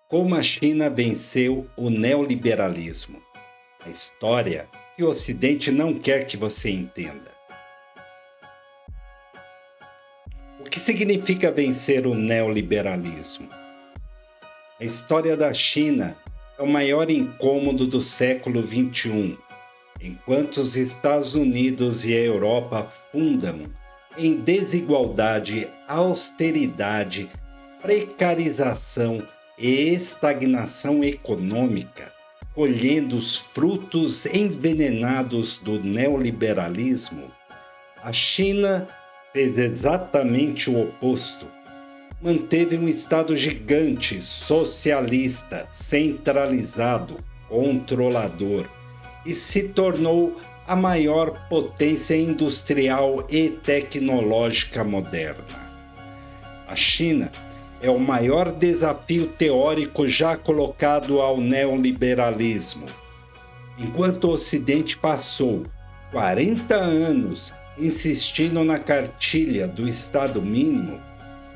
Como a China venceu o neoliberalismo. A história que o Ocidente não quer que você entenda. O que significa vencer o neoliberalismo? A história da China é o maior incômodo do século XXI, enquanto os Estados Unidos e a Europa afundam em desigualdade, austeridade, precarização e estagnação econômica, colhendo os frutos envenenados do neoliberalismo. A China fez exatamente o oposto. Manteve um Estado gigante, socialista, centralizado, controlador e se tornou a maior potência industrial e tecnológica moderna. A China é o maior desafio teórico já colocado ao neoliberalismo. Enquanto o Ocidente passou 40 anos insistindo na cartilha do Estado mínimo,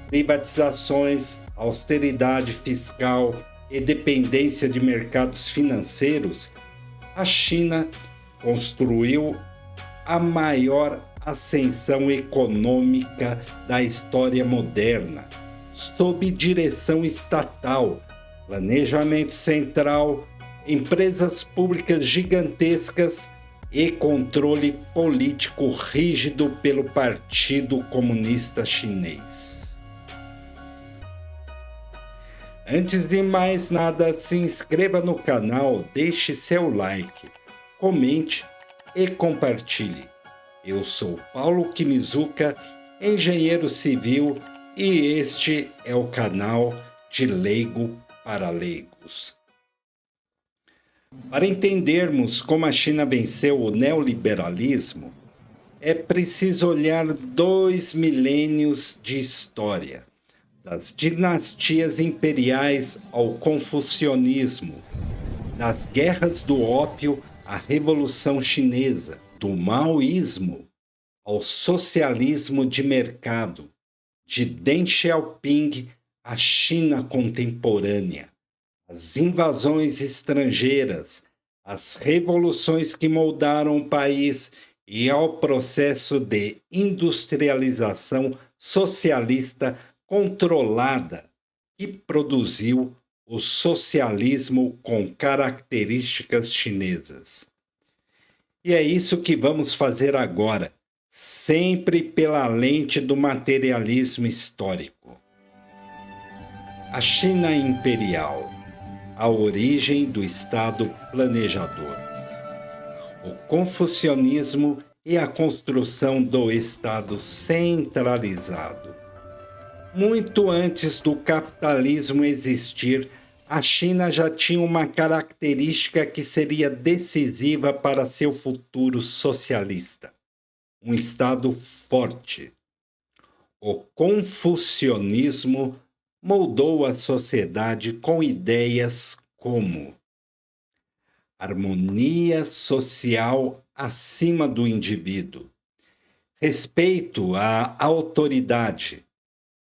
privatizações, austeridade fiscal e dependência de mercados financeiros, a China construiu a maior ascensão econômica da história moderna, sob direção estatal, planejamento central, empresas públicas gigantescas e controle político rígido pelo Partido Comunista Chinês. Antes de mais nada, se inscreva no canal, deixe seu like, comente e compartilhe. Eu sou Paulo Kimizuka, engenheiro civil, e este é o canal de Leigo para Leigos. Para entendermos como a China venceu o neoliberalismo, é preciso olhar 2 milênios de história, das dinastias imperiais ao confucionismo, das guerras do ópio à Revolução Chinesa, do maoísmo ao socialismo de mercado, de Deng Xiaoping à China contemporânea, as invasões estrangeiras, as revoluções que moldaram o país e ao processo de industrialização socialista controlada que produziu o socialismo com características chinesas. E é isso que vamos fazer agora, sempre pela lente do materialismo histórico. A China imperial, a origem do Estado planejador. O confucionismo e a construção do Estado centralizado. Muito antes do capitalismo existir, a China já tinha uma característica que seria decisiva para seu futuro socialista: um Estado forte. O confucionismo moldou a sociedade com ideias como harmonia social acima do indivíduo, respeito à autoridade,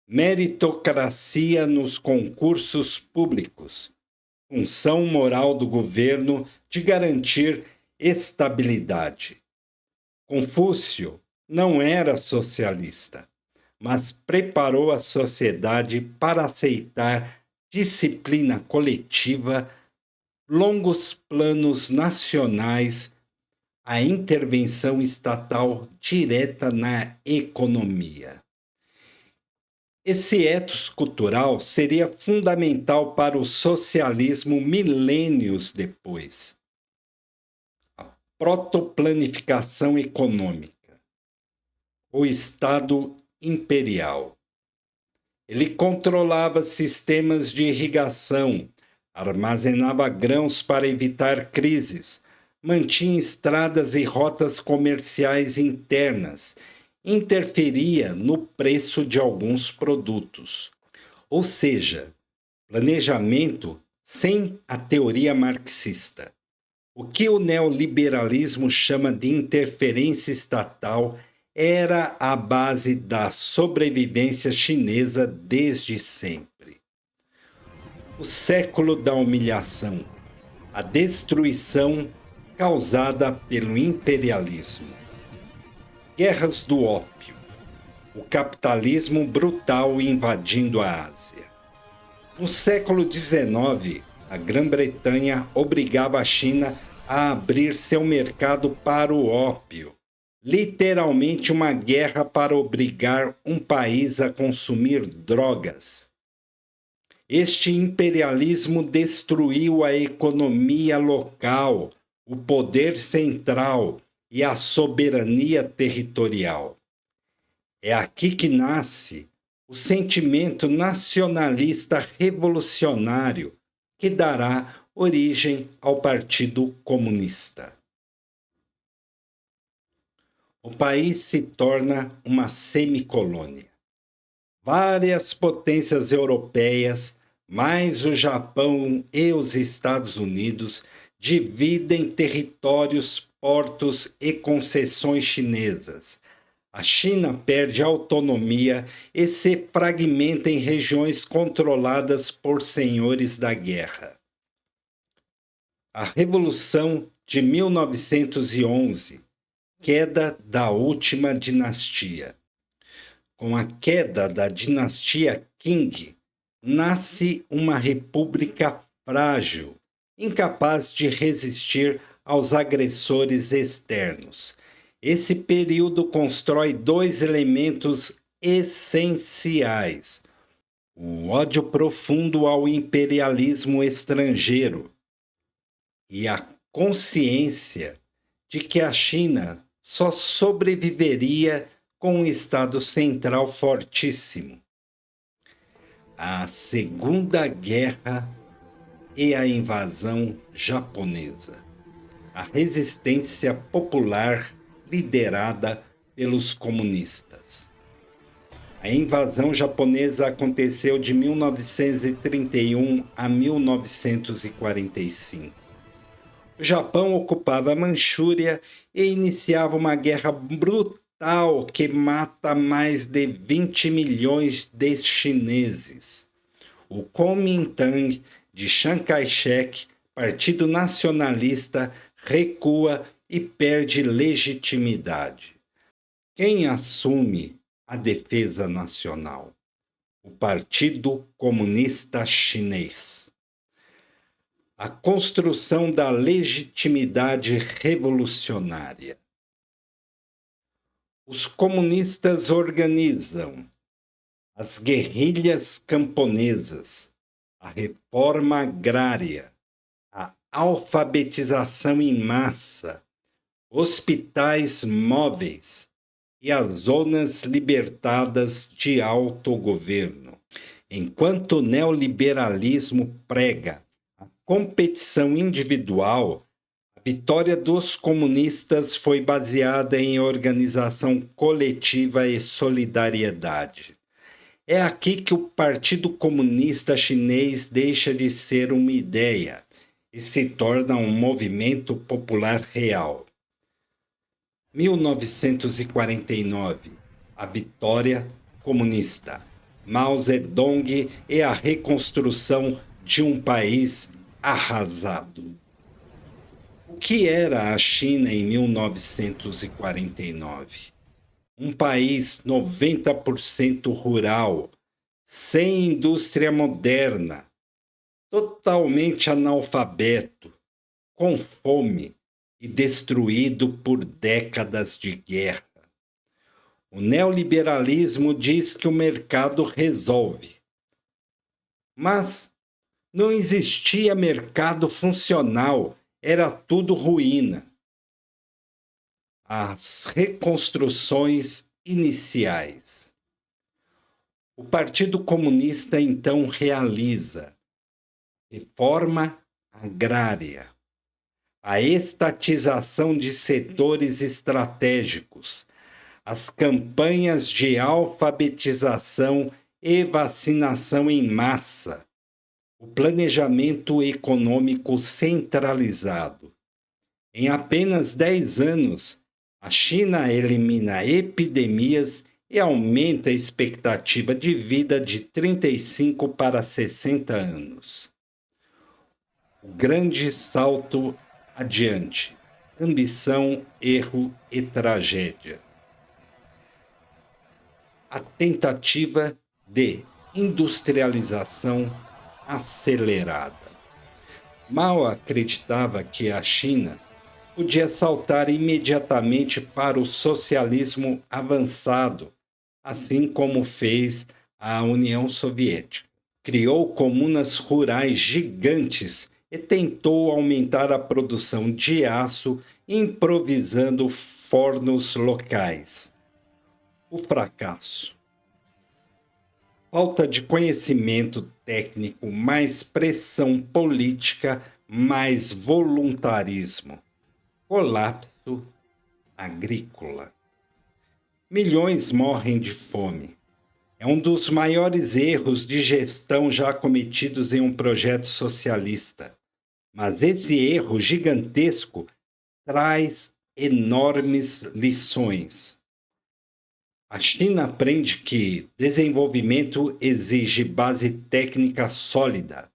meritocracia nos concursos públicos, função moral do governo de garantir estabilidade. Confúcio não era socialista, mas preparou a sociedade para aceitar disciplina coletiva, longos planos nacionais, a intervenção estatal direta na economia. Esse ethos cultural seria fundamental para o socialismo milênios depois. A protoplanificação econômica. O Estado imperial. Ele controlava sistemas de irrigação, armazenava grãos para evitar crises, mantinha estradas e rotas comerciais internas, interferia no preço de alguns produtos. Ou seja, planejamento sem a teoria marxista. O que o neoliberalismo chama de interferência estatal era a base da sobrevivência chinesa desde sempre. O século da humilhação, a destruição causada pelo imperialismo. Guerras do ópio, o capitalismo brutal invadindo a Ásia. No século XIX, a Grã-Bretanha obrigava a China a abrir seu mercado para o ópio. Literalmente uma guerra para obrigar um país a consumir drogas. Este imperialismo destruiu a economia local, o poder central e a soberania territorial. É aqui que nasce o sentimento nacionalista revolucionário que dará origem ao Partido Comunista. O país se torna uma semicolônia. Várias potências europeias, mais o Japão e os Estados Unidos, dividem territórios, portos e concessões chinesas. A China perde autonomia e se fragmenta em regiões controladas por senhores da guerra. A Revolução de 1911, queda da última dinastia. Com a queda da dinastia Qing, nasce uma república frágil, incapaz de resistir aos agressores externos. Esse período constrói dois elementos essenciais: o ódio profundo ao imperialismo estrangeiro e a consciência de que a China só sobreviveria com um Estado central fortíssimo. A Segunda Guerra e a invasão japonesa. A resistência popular liderada pelos comunistas. A invasão japonesa aconteceu de 1931 a 1945. O Japão ocupava a Manchúria e iniciava uma guerra brutal que mata mais de 20 milhões de chineses. O Kuomintang de Chiang Kai-shek, Partido Nacionalista, recua e perde legitimidade. Quem assume a defesa nacional? O Partido Comunista Chinês. A construção da legitimidade revolucionária. Os comunistas organizam as guerrilhas camponesas, a reforma agrária, a alfabetização em massa, hospitais móveis e as zonas libertadas de autogoverno. Enquanto o neoliberalismo prega a competição individual, a vitória dos comunistas foi baseada em organização coletiva e solidariedade. É aqui que o Partido Comunista Chinês deixa de ser uma ideia e se torna um movimento popular real. 1949, a vitória comunista. Mao Zedong e a reconstrução de um país arrasado. O que era a China em 1949? Um país 90% rural, sem indústria moderna, totalmente analfabeto, com fome e destruído por décadas de guerra. O neoliberalismo diz que o mercado resolve. Mas não existia mercado funcional, era tudo ruína. As reconstruções iniciais. O Partido Comunista então realiza reforma agrária, a estatização de setores estratégicos, as campanhas de alfabetização e vacinação em massa, o planejamento econômico centralizado. Em apenas 10 anos, a China elimina epidemias e aumenta a expectativa de vida de 35 para 60 anos. O grande salto adiante. Ambição, erro e tragédia. A tentativa de industrialização acelerada. Mao acreditava que a China podia saltar imediatamente para o socialismo avançado, assim como fez a União Soviética. Criou comunas rurais gigantes e tentou aumentar a produção de aço improvisando fornos locais. O fracasso. Falta de conhecimento técnico, mais pressão política, mais voluntarismo. Colapso agrícola. Milhões morrem de fome. É um dos maiores erros de gestão já cometidos em um projeto socialista. Mas esse erro gigantesco traz enormes lições. A China aprende que desenvolvimento exige base técnica sólida.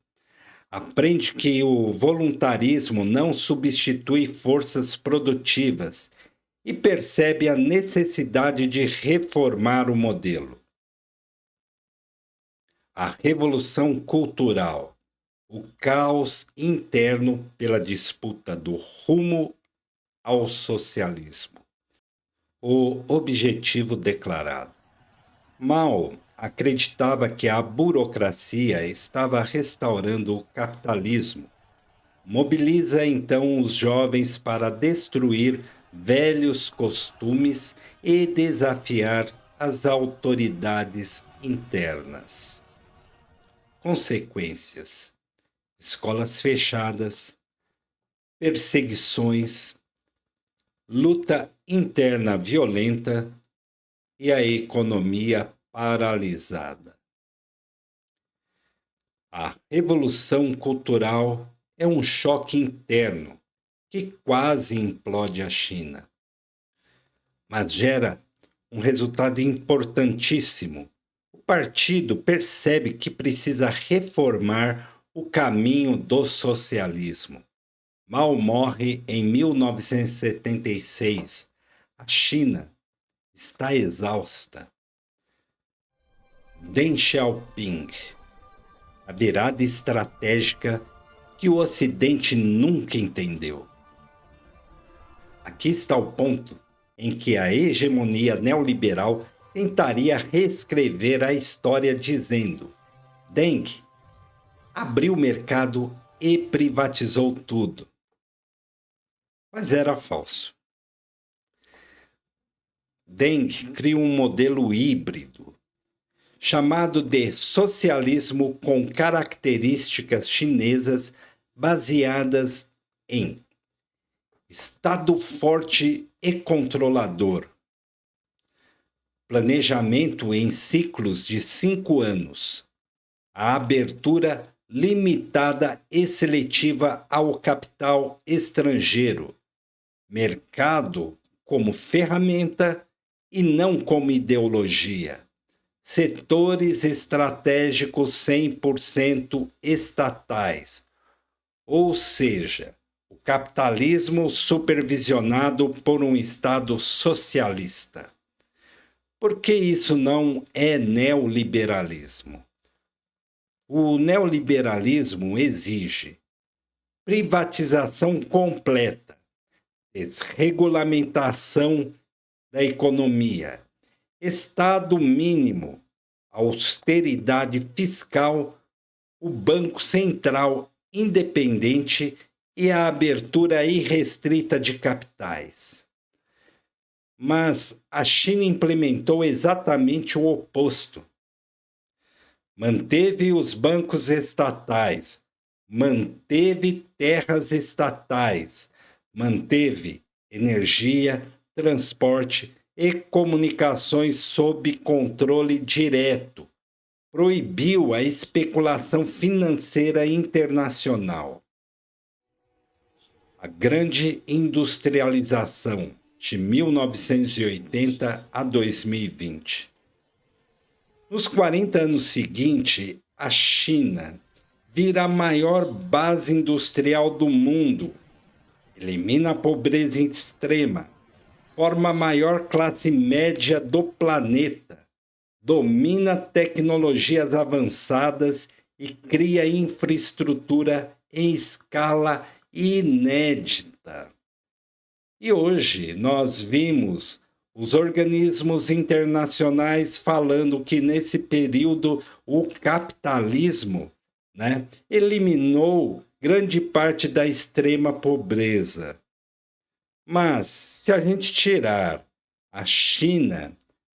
Aprende que o voluntarismo não substitui forças produtivas e percebe a necessidade de reformar o modelo. A revolução cultural, o caos interno pela disputa do rumo ao socialismo. O objetivo declarado. Mao acreditava que a burocracia estava restaurando o capitalismo. Mobiliza então os jovens para destruir velhos costumes e desafiar as autoridades internas. Consequências: escolas fechadas, perseguições, luta interna violenta e a economia paralisada. A revolução cultural é um choque interno que quase implode a China, mas gera um resultado importantíssimo. O partido percebe que precisa reformar o caminho do socialismo. Mao morre em 1976. A China está exausta. Deng Xiaoping, a virada estratégica que o Ocidente nunca entendeu. Aqui está o ponto em que a hegemonia neoliberal tentaria reescrever a história dizendo: Deng abriu o mercado e privatizou tudo. Mas era falso. Deng criou um modelo híbrido, chamado de socialismo com características chinesas baseadas em Estado forte e controlador, planejamento em ciclos de 5 anos, a abertura limitada e seletiva ao capital estrangeiro, mercado como ferramenta e não como ideologia, setores estratégicos 100% estatais, ou seja, o capitalismo supervisionado por um Estado socialista. Por que isso não é neoliberalismo? O neoliberalismo exige privatização completa, desregulamentação da economia, Estado mínimo, austeridade fiscal, o Banco Central independente e a abertura irrestrita de capitais. Mas a China implementou exatamente o oposto. Manteve os bancos estatais, manteve terras estatais, manteve energia, transporte e comunicações sob controle direto. Proibiu a especulação financeira internacional. A grande industrialização de 1980 a 2020. Nos 40 anos seguintes, a China vira a maior base industrial do mundo, elimina a pobreza extrema, forma a maior classe média do planeta, domina tecnologias avançadas e cria infraestrutura em escala inédita. E hoje nós vimos os organismos internacionais falando que nesse período o capitalismo, eliminou grande parte da extrema pobreza. Mas se a gente tirar a China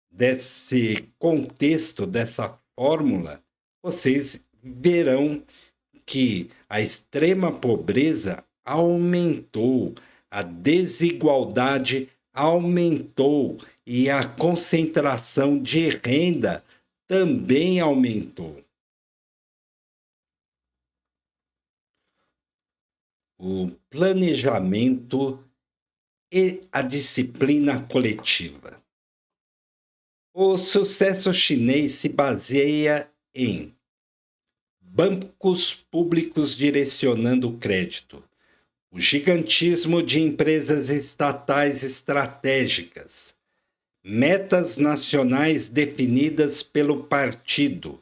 desse contexto, dessa fórmula, vocês verão que a extrema pobreza aumentou, a desigualdade aumentou e a concentração de renda também aumentou. O planejamento e a disciplina coletiva. O sucesso chinês se baseia em bancos públicos direcionando o crédito, o gigantismo de empresas estatais estratégicas, metas nacionais definidas pelo partido,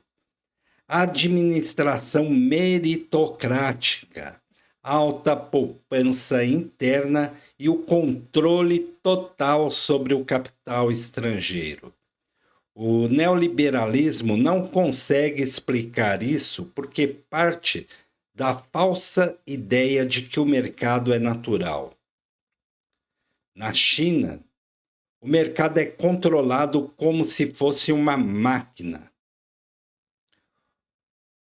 administração meritocrática, alta poupança interna e o controle total sobre o capital estrangeiro. O neoliberalismo não consegue explicar isso porque parte da falsa ideia de que o mercado é natural. Na China, o mercado é controlado como se fosse uma máquina.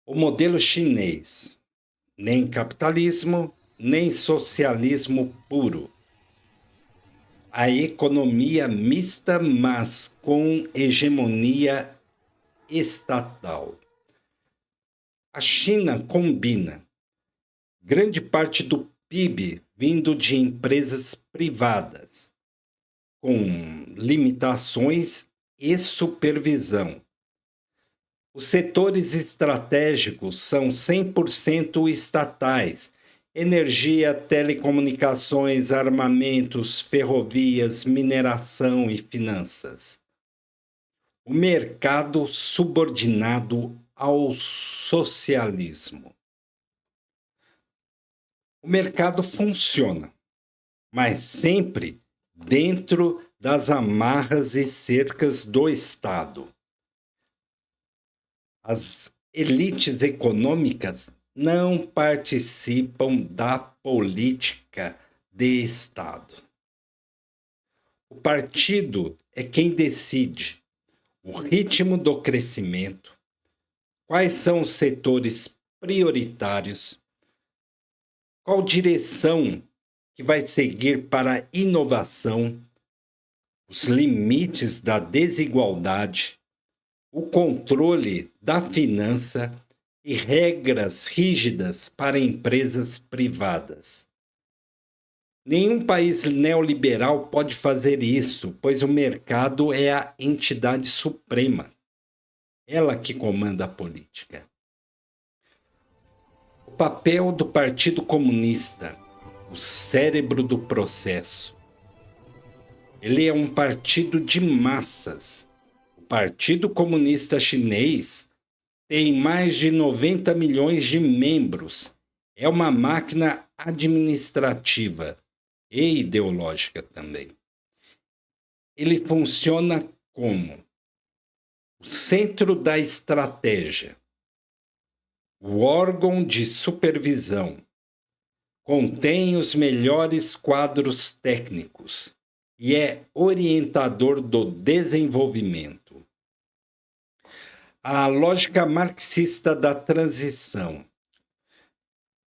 O modelo chinês, nem capitalismo, nem socialismo puro. A economia mista, mas com hegemonia estatal. A China combina grande parte do PIB vindo de empresas privadas, com limitações e supervisão. Os setores estratégicos são 100% estatais: energia, telecomunicações, armamentos, ferrovias, mineração e finanças. O mercado subordinado ao socialismo. O mercado funciona, mas sempre dentro das amarras e cercas do Estado. As elites econômicas não participam da política de Estado. O partido é quem decide o ritmo do crescimento, quais são os setores prioritários, qual direção que vai seguir para a inovação, os limites da desigualdade, o controle da finança e regras rígidas para empresas privadas. Nenhum país neoliberal pode fazer isso, pois o mercado é a entidade suprema. Ela que comanda a política. O papel do Partido Comunista, o cérebro do processo. Ele é um partido de massas. O Partido Comunista Chinês tem mais de 90 milhões de membros. É uma máquina administrativa e ideológica também. Ele funciona como o centro da estratégia, o órgão de supervisão, contém os melhores quadros técnicos e é orientador do desenvolvimento. A lógica marxista da transição.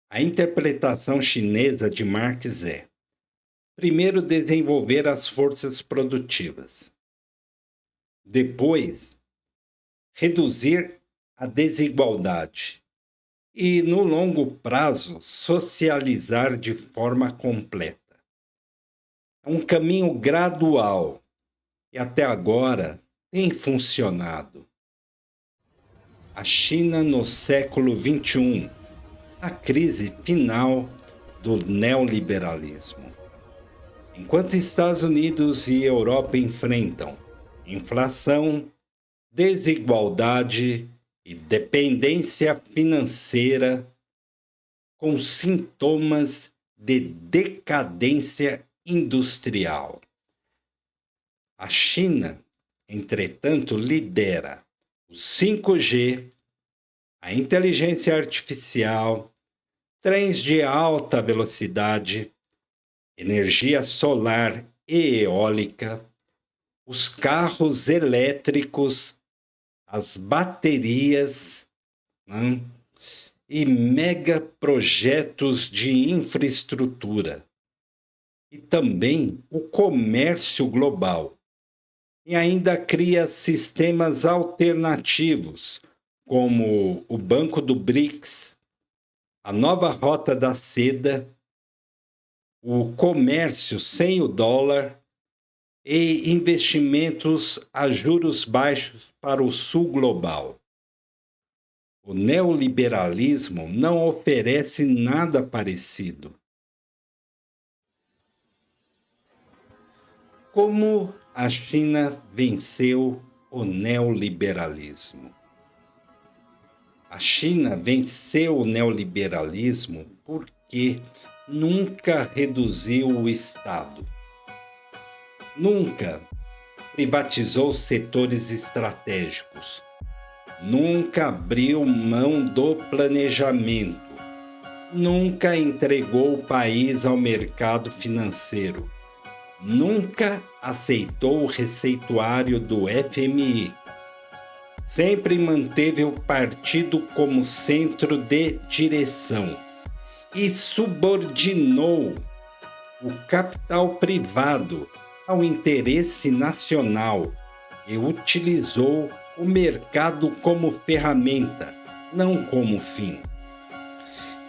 A interpretação chinesa de Marx é: primeiro, desenvolver as forças produtivas. Depois, reduzir a desigualdade. E, no longo prazo, socializar de forma completa. É um caminho gradual e até agora tem funcionado. A China no século XXI a crise final do neoliberalismo. Enquanto Estados Unidos e Europa enfrentam inflação, desigualdade e dependência financeira com sintomas de decadência industrial. A China, entretanto, lidera o 5G, a inteligência artificial, trens de alta velocidade, energia solar e eólica, os carros elétricos, as baterias, né? E megaprojetos de infraestrutura. E também o comércio global. E ainda cria sistemas alternativos, como o Banco do BRICS, a nova Rota da Seda, o comércio sem o dólar e investimentos a juros baixos para o sul global. O neoliberalismo não oferece nada parecido. Como a China venceu o neoliberalismo? A China venceu o neoliberalismo porque nunca reduziu o Estado. Nunca privatizou setores estratégicos. Nunca abriu mão do planejamento. Nunca entregou o país ao mercado financeiro. Nunca aceitou o receituário do FMI. Sempre manteve o partido como centro de direção e subordinou o capital privado ao interesse nacional e utilizou o mercado como ferramenta, não como fim.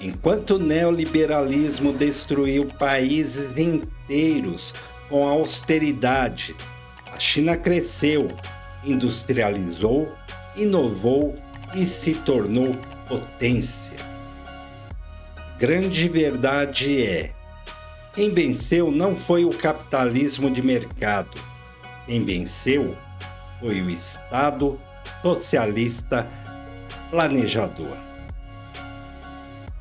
Enquanto o neoliberalismo destruiu países inteiros com austeridade, a China cresceu, industrializou, inovou e se tornou potência. Grande verdade é: quem venceu não foi o capitalismo de mercado. Quem venceu foi o Estado socialista planejador.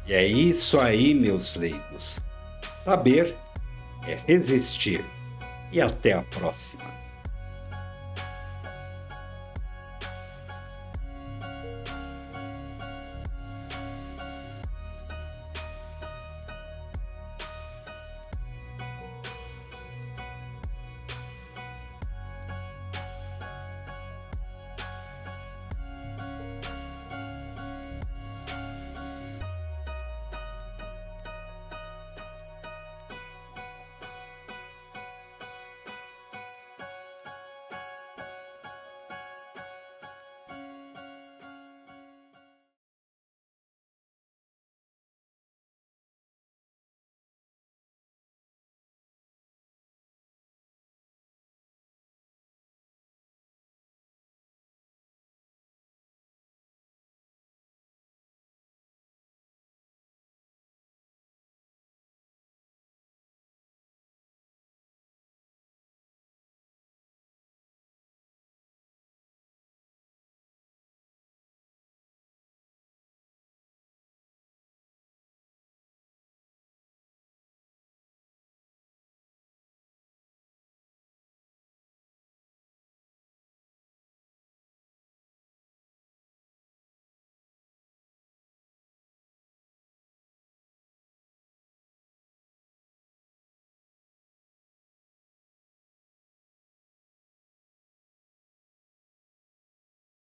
E é isso aí, meus leigos. Saber é resistir. E até a próxima.